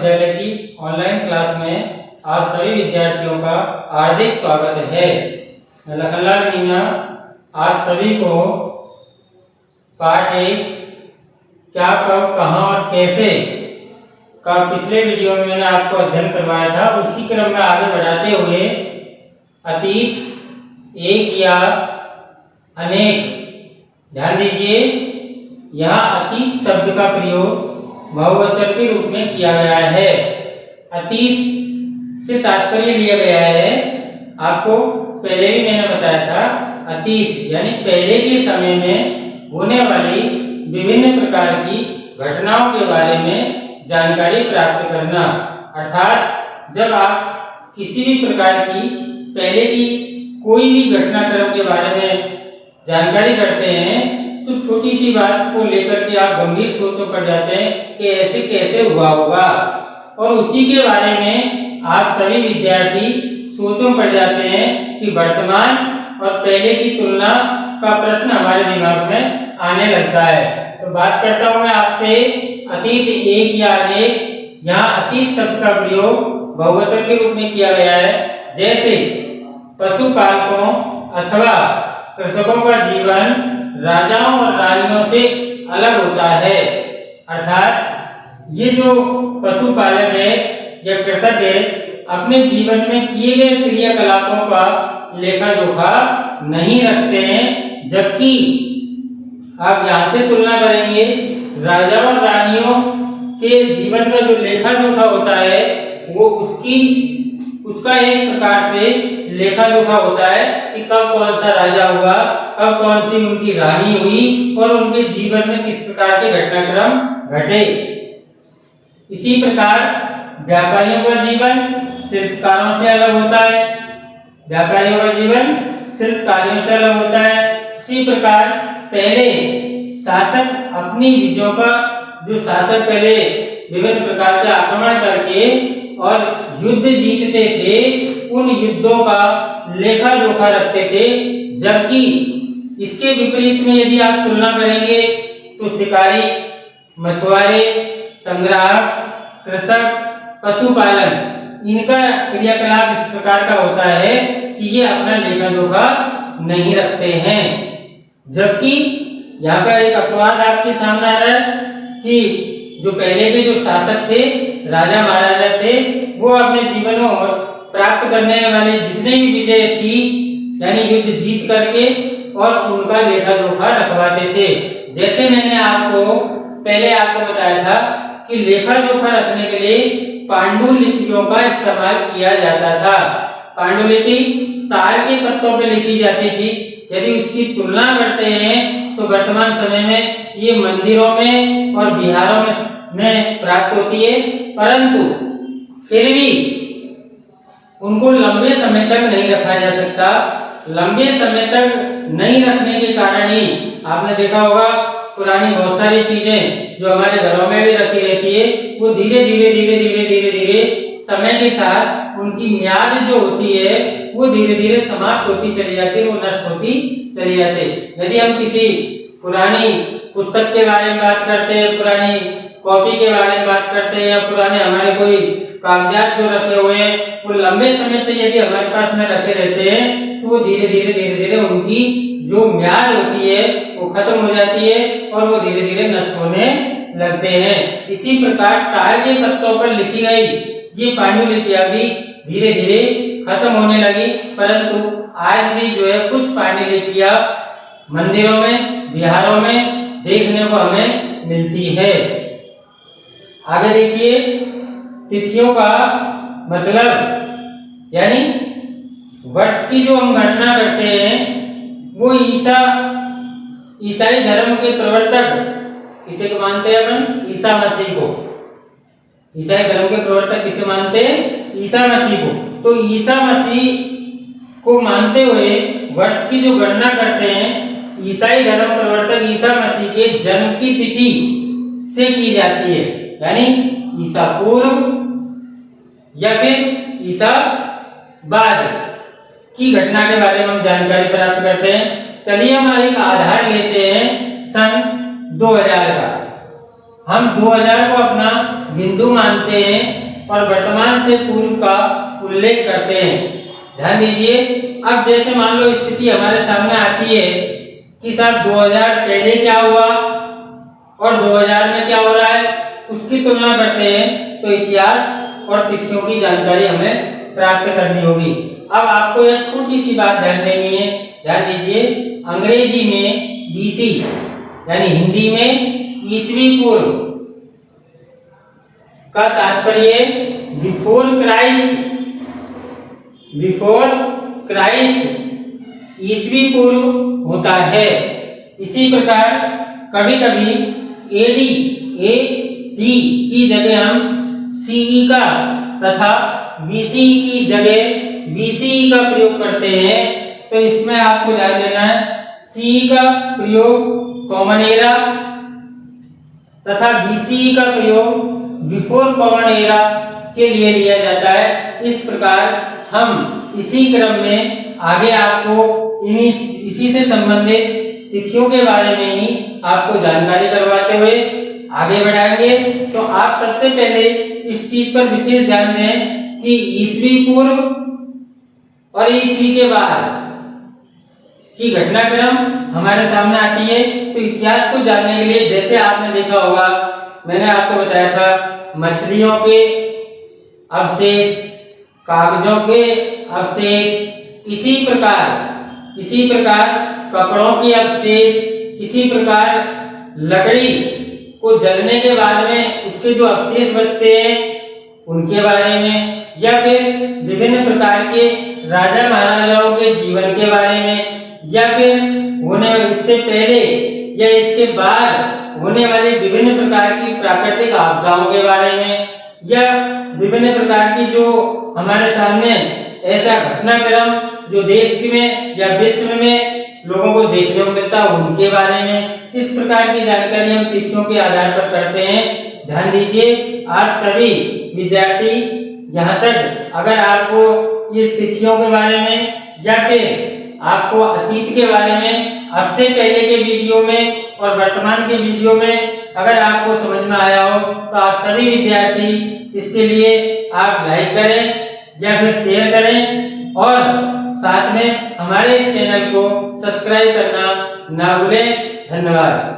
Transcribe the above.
विद्यालय की online class में आप सभी विद्यार्थियों का हार्दिक स्वागत है। मैं लखनलाल मीना आप सभी को पाठ 1 क्या, कब, कहाँ और कैसे का पिछले वीडियो में मैंने आपको अध्ययन करवाया था, उसी क्रम में आगे बढ़ाते हुए अतीत, एक या अनेक, ध्यान दीजिए यहाँ अतीत शब्द का प्रयोग बहुवचन के रूप में किया गया है। अतीत से तात्पर्य लिया गया है, आपको पहले भी मैंने बताया था, अतीत यानी पहले के समय में होने वाली विभिन्न प्रकार की घटनाओं के बारे में जानकारी प्राप्त करना। अर्थात जब आप किसी भी प्रकार की पहले की कोई भी घटनाक्रम के बारे में जानकारी करते हैं तो छोटी सी बात को लेकर के आप गंभीर सोच में पड़ जाते हैं कि ऐसे कैसे हुआ होगा, और उसी के बारे में आप सभी विद्यार्थी सोच में पड़ जाते हैं कि वर्तमान और पहले की तुलना का प्रश्न हमारे दिमाग में आने लगता है। तो बात करता हूं मैं आपसे अतीत, एक या अनेक। यहाँ अतीत शब्द का प्रयोग बहुवचन के रूप में किया गया है। जैसे पशुपालकों अथवा कृषकों का जीवन राजाओं और रानियों से अलग होता है। अर्थात ये जो पशुपालक है या कृषक है, अपने जीवन में किए गए क्रियाकलापों का लेखा जोखा नहीं रखते हैं, जबकि आप यहाँ से तुलना करेंगे राजाओं और रानियों के जीवन का जो लेखा जोखा होता है वो उसका एक प्रकार से लेखा जोखा होता है कि कब कौन सा राजा हुआ, कब कौन सी उनकी रानी हुई और उनके जीवन में किस प्रकार के घटनाक्रम घटे। इसी प्रकार व्यापारियों का जीवन शिल्पकारों से अलग होता है। व्यापारियों का जीवन शिल्पकारियों से अलग होता है। इसी प्रकार पहले शासक अपनी विजयों का, जो शासक पहले विभिन्न प्रकार के आक्रमण करके और युद्ध जीतते थे, उन युद्धों का लेखा जोखा रखते थे, जबकि इसके विपरीत में यदि आप तुलना करेंगे तो शिकारी, मछुआरे, संग्राहक, कृषक, पशुपालन, इनका क्रियाकलाप इस प्रकार का होता है कि ये अपना लेखा जोखा नहीं रखते हैं। जबकि यहाँ पर एक अपवाद आपके सामने आ रहा है कि जो पहले के जो शासक थे, राजा महाराजा थे, वो अपने जीवन में प्राप्त करने वाले जितने भी विजय थी यानी युद्ध जीत करके और उनका लेखा जोखा रखवाते थे। जैसे मैंने पहले आपको बताया था कि लेखा जोखा रखने के लिए पांडुलिपियों का इस्तेमाल किया जाता था। पांडुलिपि ताड़ के पत्तों पे लिखी जाती थी। यदि उसकी तुलना करते हैं तो वर्तमान समय में ये मंदिरों में और विहारों में प्राप्त होती है, परंतु फिर भी उनको लंबे समय तक नहीं रखा जा सकता। लंबे समय तक नहीं रखने के कारण ही आपने देखा होगा पुरानी बहुत सारी चीजें जो हमारे घरों में भी रखी रहती है, वो धीरे धीरे समय के साथ उनकी म्याद जो होती है वो धीरे धीरे समाप्त होती चली जाती है, वो नष्ट होती चली जाती है। यदि हम किसी पुरानी पुस्तक के बारे में बात करते हैं, पुरानी कॉपी के बारे में बात करते हैं, या पुराने हमारे कोई कागजात जो रखे हुए हैं, वो लंबे समय से यदि हमारे पास में रखे रहते हैं तो वो धीरे धीरे उनकी जो म्याद होती है वो खत्म हो जाती है और वो धीरे धीरे नष्ट होने लगते हैं। इसी प्रकार ताड़ के पत्तों पर लिखी गई ये पांडुलिपियां भी धीरे धीरे खत्म होने लगी, परंतु आज भी जो है कुछ पांडुलिपियां मंदिरों में, विहारों में देखने को हमें मिलती है। आगे देखिए, तिथियों का मतलब यानी वर्ष की जो हम गणना करते हैं वो ईसाई धर्म के प्रवर्तक किसे को मानते हैं अपन? ईसा मसीह को। ईसाई धर्म के प्रवर्तक किसे मानते हैं? ईसा मसीह को। तो ईसा मसीह को मानते हुए वर्ष की जो गणना करते हैं, ईसाई धर्म प्रवर्तक ईसा मसीह के जन्म की तिथि से की जाती है, यानी ईसा पूर्व या फिर ईसा बाद की घटना के बारे में हम जानकारी प्राप्त करते हैं। चलिए हम एक आधार लेते हैं सन 2000 का। हम 2000 को अपना बिंदु मानते हैं और वर्तमान से पूर्व का उल्लेख करते हैं। ध्यान दीजिए, अब जैसे मान लो स्थिति हमारे सामने आती है कि साहब 2000 पहले क्या हुआ और 2000 में क्या हो रहा है, उसकी तुलना करते हैं तो इतिहास और तिथियों की जानकारी हमें प्राप्त करनी होगी। अब आपको यह छोटी सी बात ध्यान देनी है। ध्यान दीजिए, अंग्रेजी में बीसी यानी हिंदी में ईसवी पूर्व का तात्पर्य बिफोर क्राइस्ट, बिफोर क्राइस्ट ईसवी पूर्व होता है। इसी प्रकार कभी कभी एडी एडी की जगह हम सीई का तथा बीसी की जगह बीसी का प्रयोग करते हैं। तो इसमें आपको ध्यान देना है, सी का प्रयोग कॉमन एरा तथा बीसी का प्रयोग बिफोर कॉमन एरा के लिए लिया जाता है। इस प्रकार हम इसी क्रम में आगे आपको इसी से संबंधित तिथियों के बारे में ही आपको जानकारी करवाते हुए आगे बढ़ाएंगे। तो आप सबसे पहले इस चीज पर विशेष ध्यान दें कि ईसवी पूर्व और ईसवी के बाद की घटनाक्रम हमारे सामने आती है। तो इतिहास को जानने के लिए जैसे आपने देखा होगा, मैंने आपको बताया था मछलियों के अवशेष, कागजों के अवशेष, इसी प्रकार कपड़ों के अवशेष, इसी प्रकार लकड़ी को जलने के बाद में उसके जो अवशेष बचते हैं उनके बारे में, या फिर विभिन्न प्रकार के राजा महाराजाओं के जीवन के बारे में, या फिर होने इससे पहले या इसके बाद होने वाली विभिन्न प्रकार की प्राकृतिक आपदाओं के बारे में, या विभिन्न प्रकार की जो हमारे सामने ऐसा घटनाक्रम जो देश में या विश्व में लोगों को देखने को मिलता है उनके बारे में। इस प्रकार की जानकारी हम तिथियों के आधार पर करते हैं। ध्यान दीजिए, आप सभी विद्यार्थी यहाँ तक अगर आपको ये तिथियों के बारे में या फिर आपको अतीत के बारे में अब से पहले के वीडियो में और वर्तमान के वीडियो में अगर आपको समझ में आया हो तो आप सभी विद्यार्थी इसके लिए आप लाइक करें या फिर शेयर करें और साथ में हमारे इस चैनल को सब्सक्राइब करना ना भूलें। धन्यवाद।